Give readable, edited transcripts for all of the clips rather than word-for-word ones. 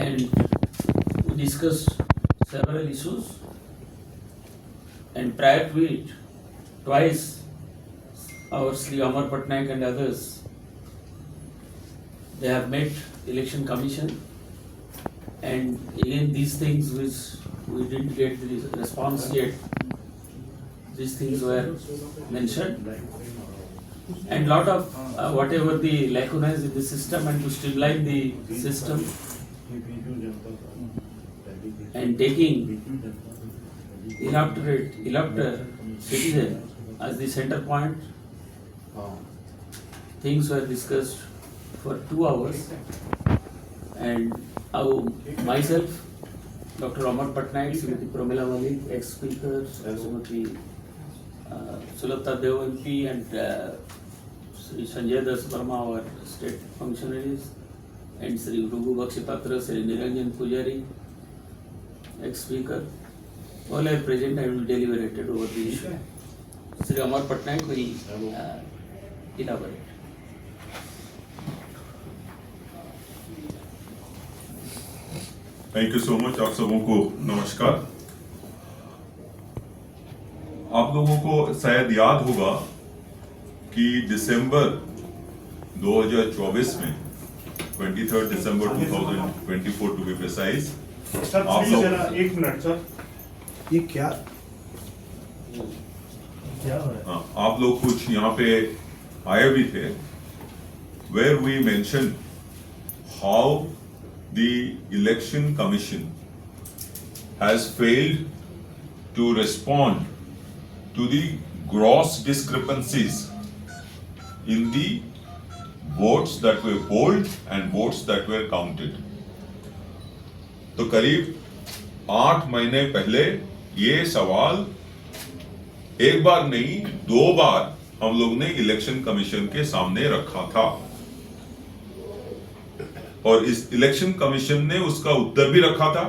and we discussed several issues. And prior to it, twice our Sri Amar Patnaik and others, they have met election commission, and again these things which we didn't get the response yet, these things were mentioned, and lot of whatever the lacunas in the system, and to streamline the system and taking elector citizen as the center point. Things were discussed for 2 hours, and myself, Dr. Amar Patnaik, Srimati Pramila Malik, ex-speaker, Srimati Sulata Dev MP, and Sri Sanjay Das Verma, our state functionaries, and Sri Rughu Bakshipatra, Sri Niranjan Pujari, ex-speaker, all are present and will deliberate over the issue. Sri Amar Patnaik will elaborate. Thank you so much. आप सबों को नमस्कार। आप लोगों को शायद याद होगा कि दिसंबर 2024 में 23 December 2024 to be precise, sir please जरा एक मिनट सर। ये क्या हो रहा है? आप लोग कुछ यहाँ पे आए भी थे, where we mention how the election commission has failed to respond to the gross discrepancies in the votes that were polled and votes that were counted. तो करीब 8 महीने पहले ये सवाल एक बार नहीं 2 बार हम लोग ने इलेक्शन कमीशन के सामने रखा था, और इस इलेक्शन कमीशन ने उसका उत्तर भी रखा था.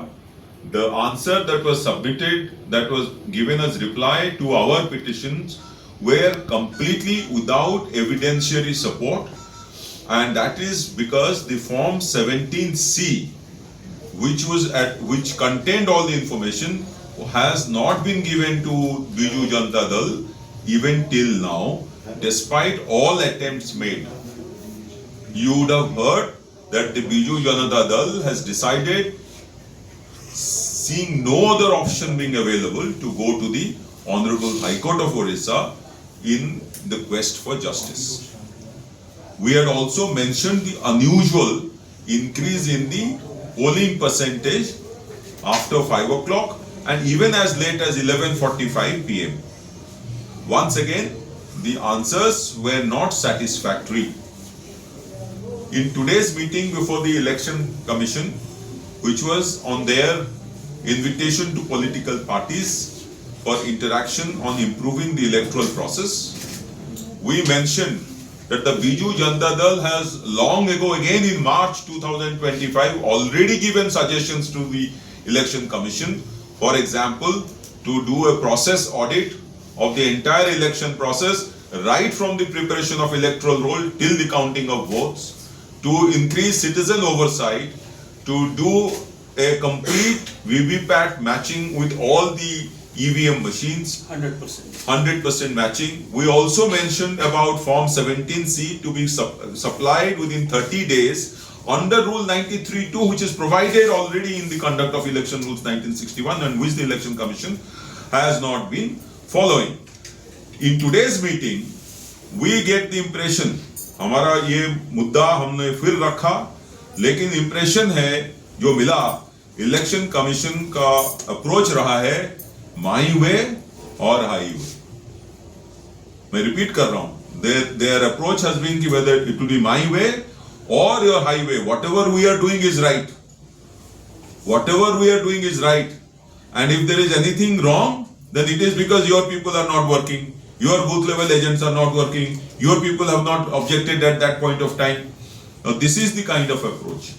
The answer that was submitted, that was given as reply to our petitions, were completely without evidentiary support, and that is because the form 17C, which contained all the information, has not been given to Biju Janata Dal even till now, despite all attempts made. You would have heard that the Biju Janata Dal has decided, seeing no other option being available, to go to the Honorable High Court of Orissa in the quest for justice. We had also mentioned the unusual increase in the polling percentage after 5 o'clock and even as late as 11:45 p.m. Once again, the answers were not satisfactory. In today's meeting before the Election Commission, which was on their invitation to political parties for interaction on improving the electoral process, we mentioned that the Biju Janata Dal has long ago, again in March 2025, already given suggestions to the Election Commission, for example, to do a process audit of the entire election process, right from the preparation of electoral roll till the counting of votes, to increase citizen oversight, to do a complete VVPAT matching with all the EVM machines, 100% matching. We also mentioned about Form 17C to be supplied within 30 days under Rule 93(2), which is provided already in the Conduct of Election Rules 1961, and which the Election Commission has not been following. In today's meeting, we get the impression, हमारा ये मुद्दा हमने फिर रखा, लेकिन impression है जो मिला, इलेक्शन कमीशन का अप्रोच रहा है माई वे और हाई वे. मैं रिपीट कर रहा हूं, their approach has been कि whether it will be my way or your highway, whatever we are doing is right. Whatever we are doing is right, and if there is anything wrong, then it is because your people are not working. Your booth level agents are not working. Your people have not objected at that point of time. Now, this is the kind of approach.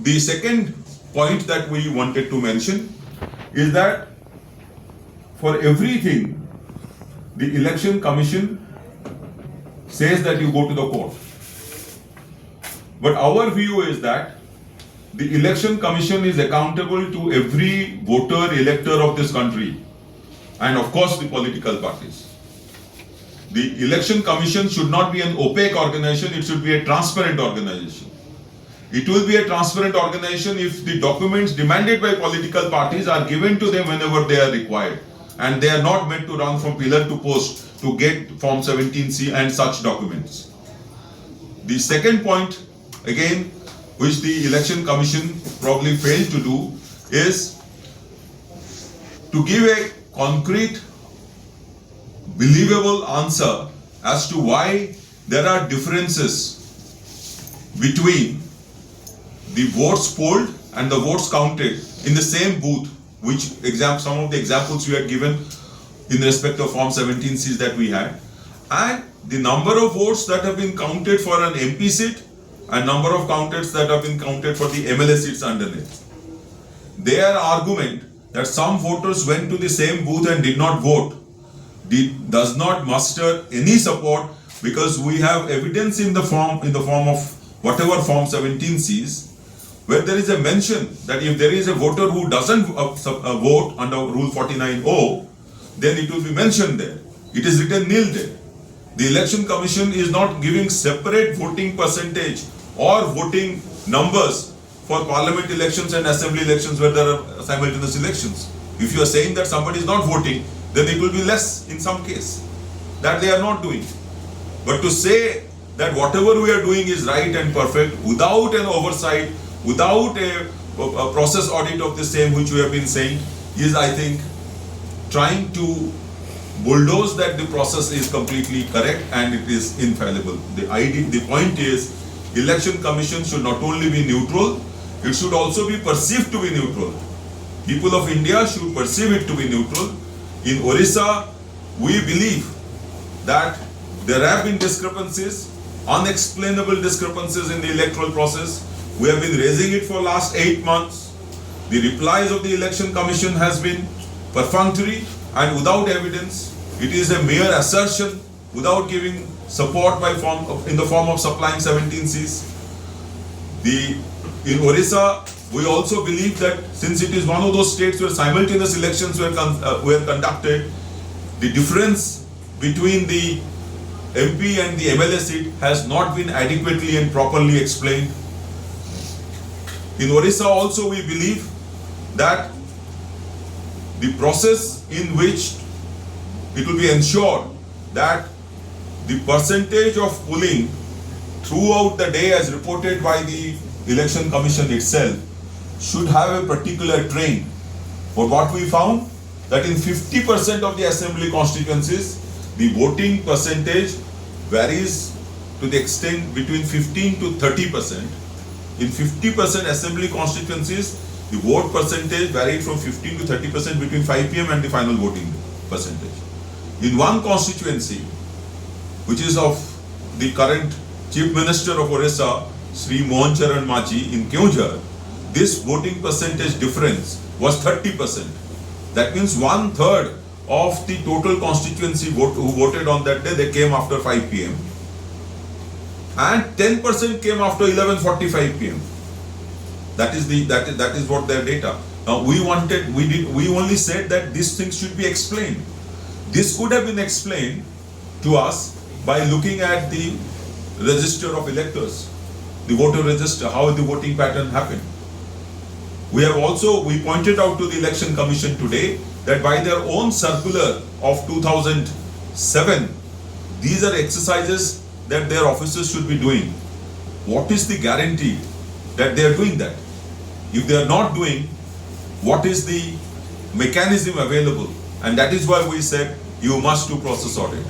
The second point that we wanted to mention is that for everything, the Election Commission says that you go to the court. But our view is that the election commission is accountable to every voter, elector of this country, and of course the political parties. The election commission should not be an opaque organization, it should be a transparent organization. It will be a transparent organization if the documents demanded by political parties are given to them whenever they are required. And they are not meant to run from pillar to post to get Form 17C and such documents. The second point, again, which the election commission probably failed to do, is to give a concrete, believable answer as to why there are differences between the votes polled and the votes counted in the same booth, which some of the examples we had given in respect of Form 17Cs that we had, and the number of votes that have been counted for an MP seat and number of counters that have been counted for the MLA seats underneath. Their argument that some voters went to the same booth and did not vote does not muster any support, because we have evidence in the form of whatever Form 17Cs, where there is a mention that if there is a voter who doesn't vote under Rule 49O, then it will be mentioned there. It is written nil there. The Election Commission is not giving separate voting percentage or voting numbers for parliament elections and assembly elections where there are simultaneous elections. If you are saying that somebody is not voting, then it will be less in some case. That they are not doing. But to say that whatever we are doing is right and perfect without an oversight, without a process audit of the same, which we have been saying, is, I think, trying to bulldoze that the process is completely correct and it is infallible. The point is, Election Commission should not only be neutral, it should also be perceived to be neutral. People of India should perceive it to be neutral. In Orissa, we believe that there have been discrepancies, unexplainable discrepancies in the electoral process. We have been raising it for last 8 months. The replies of the Election Commission has been perfunctory and without evidence. It is a mere assertion without giving support in the form of supplying 17Cs. In Orissa, we also believe that since it is one of those states where simultaneous elections were conducted, the difference between the MP and the MLA seat has not been adequately and properly explained. In Orissa also we believe that the process in which it will be ensured that the percentage of polling throughout the day as reported by the Election Commission itself should have a particular trend. But what we found, that in 50% of the assembly constituencies, the voting percentage varies to the extent between 15 to 30%. In 50% assembly constituencies, the vote percentage varied from 15 to 30% between 5 PM and the final voting percentage. In one constituency, which is of the current Chief Minister of Orissa, Sri Mohan Charan Machi in Keonjhar, this voting percentage difference was 30%. That means 1/3 of the total constituency who voted on that day, they came after 5 PM. And 10% came after 11:45 PM. That is what their data. Now we only said that these things should be explained. This could have been explained to us by looking at the register of electors, the voter register, how the voting pattern happened. We pointed out to the Election Commission today that by their own circular of 2007, these are exercises that their officers should be doing. What is the guarantee that they are doing that? If they are not doing, what is the mechanism available? And that is why we said you must do process audit.